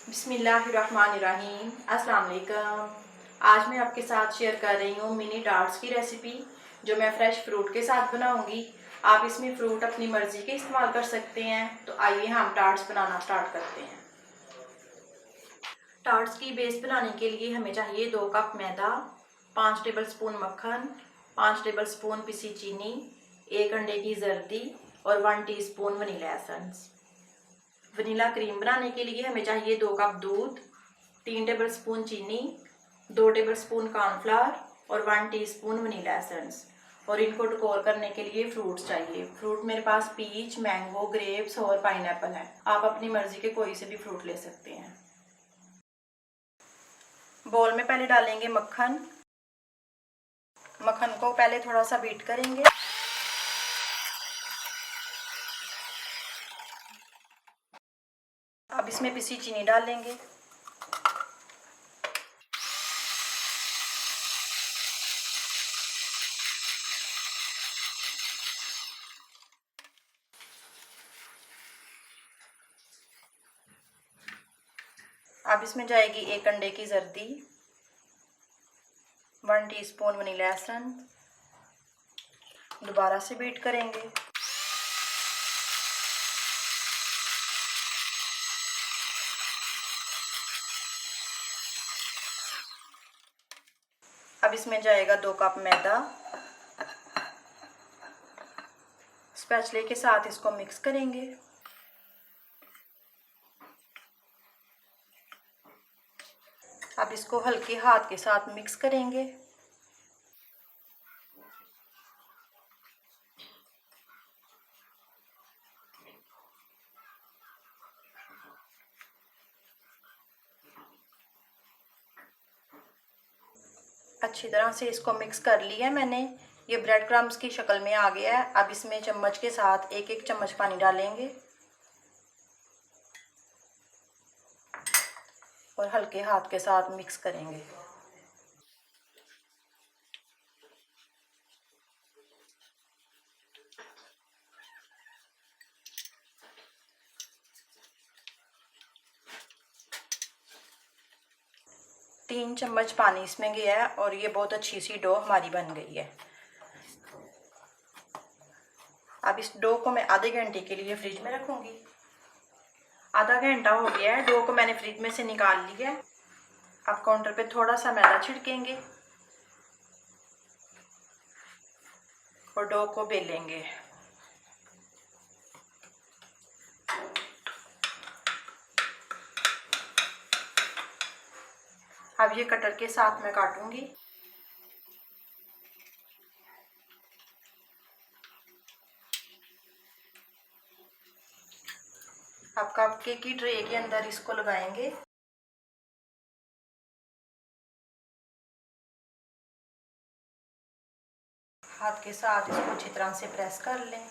बिस्मिल्लाहिर्रहमानिर्रहीम। अस्सलाम वालेकुम। आज मैं आपके साथ शेयर कर रही हूँ मिनी टार्ट्स की रेसिपी, जो मैं फ्रेश फ्रूट के साथ बनाऊंगी। आप इसमें फ्रूट अपनी मर्जी के इस्तेमाल कर सकते हैं। तो आइए हम टार्ट्स बनाना स्टार्ट करते हैं। टार्ट्स की बेस बनाने के लिए हमें चाहिए 2 कप मैदा, 5 टेबलस्पून मक्खन, 5 टेबलस्पून पिसी चीनी, 1 अंडे की जर्दी और 1 teaspoon vanilla essence. Vanilla cream बनाने के लिए हमें चाहिए 2 कप दूध, 3 टेबलस्पून चीनी, 2 टेबलस्पून कॉर्नफ्लावर और 1 टीस्पून वनीला एसेंस। और इनको डेकोर करने के लिए फ्रूट्स चाहिए। फ्रूट मेरे पास पीच, मैंगो, ग्रेप्स और पाइनएप्पल है। आप अपनी मर्जी के कोई से भी फ्रूट ले सकते हैं। बोल में पहले डालेंगे मक्खन। मक्खन को पहले थोड़ा सा बीट करेंगे। अब इसमें पिसी चीनी डाल लेंगे। अब इसमें जाएगी 1 अंडे की जर्दी, 1 टीस्पून वनीला एसेंस। दोबारा से बीट करेंगे। अब इसमें जाएगा 2 कप मैदा। स्पैचुले के साथ इसको मिक्स करेंगे। अब इसको हल्के हाथ के साथ मिक्स करेंगे। अच्छी तरह से इसको मिक्स कर लिया है मैंने। ये ब्रेड क्रम्स की शक्ल में आ गया है। अब इसमें चम्मच के साथ 1-1 चम्मच पानी डालेंगे और हल्के हाथ के साथ मिक्स करेंगे। तीन चम्मच पानी इसमें गया है और ये बहुत अच्छी सी डो हमारी बन गई है। अब इस डो को मैं आधे घंटे के लिए फ्रिज में रखूंगी। आधा घंटा हो गया है, डो को मैंने फ्रिज में से निकाल लिया है। अब काउंटर पे थोड़ा सा मैदा छिड़केंगे और डो को बेलेंगे। अब ये कटर के साथ मैं काटूंगी। अब कप केक की ट्रे के अंदर इसको लगाएंगे। हाथ के साथ इसको अच्छी तरह से प्रेस कर लें।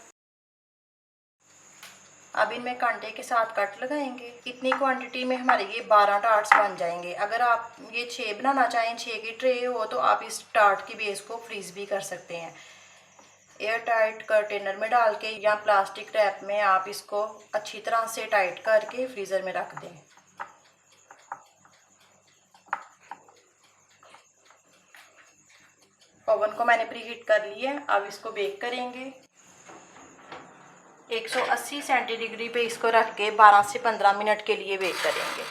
अब इनमें कांटे के साथ कट लगाएंगे। इतनी क्वांटिटी में हमारे ये 12 टार्ट्स बन जाएंगे। अगर आप ये 6 बनाना चाहें, 6 की ट्रे हो, तो आप इस टार्ट की बेस को फ्रीज भी कर सकते हैं। एयर टाइट कंटेनर में डाल के या प्लास्टिक रैप में आप इसको अच्छी तरह से टाइट करके फ्रीज़र में रख दें। ओवन को मैंने प्रीहीट कर लिया है। अब इसको बेक करेंगे। 180 सेंटीग्रेड पे इसको रख के 12 से 15 मिनट के लिए बेक करेंगे।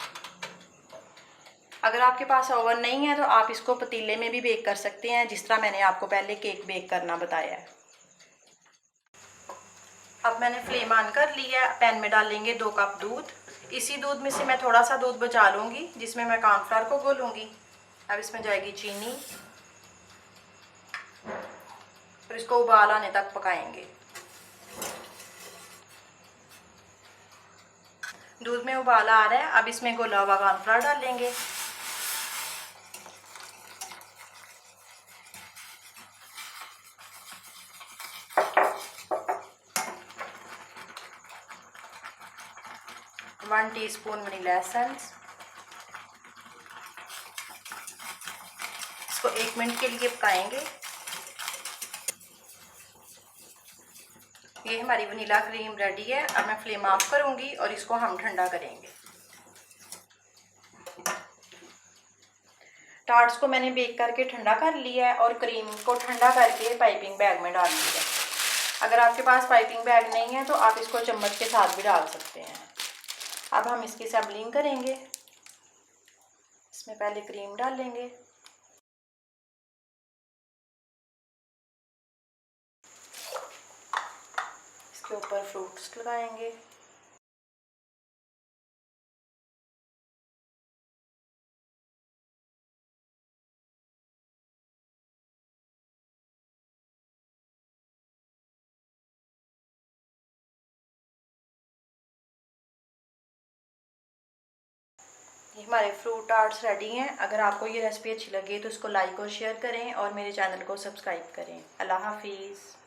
अगर आपके पास ओवन नहीं है तो आप इसको पतीले में भी बेक कर सकते हैं, जिस तरह मैंने आपको पहले केक बेक करना बताया है। अब मैंने फ्लेम ऑन कर लिया है। पैन में डालेंगे 2 कप दूध। इसी दूध में से मैं थोड़ा सा दूध बचा लूँगी, जिसमें मैं कॉर्नफ्लावर को घोलूँगी। अब इसमें जाएगी चीनी और इसको उबाल आने तक पकाएंगे। दूध में उबाला आ रहा है। अब इसमें घोला हुआ कॉर्नफ्लावर डालेंगे। One teaspoon vanilla essence. इसको 1 मिनट के लिए पकाएंगे। ये हमारी वनीला क्रीम रेडी है। अब मैं फ्लेम ऑफ करूंगी और इसको हम ठंडा करेंगे। टार्ट्स को मैंने बेक करके ठंडा कर लिया है और क्रीम को ठंडा करके पाइपिंग बैग में डाल लिया। अगर आपके पास पाइपिंग बैग नहीं है तो आप इसको चम्मच के साथ भी डाल सकते हैं। अब हम इसकी सैम्पलिंग करेंगे। इसमें पहले क्रीम डालेंगे, इसके ऊपर फ्रूट्स लगाएंगे, ये हमारे फ्रूट टार्ट्स रेडी हैं। अगर आपको ये रेसिपी अच्छी लगे तो इसको लाइक और शेयर करें और मेरे चैनल को सब्सक्राइब करें। अल्लाह हाफिज़।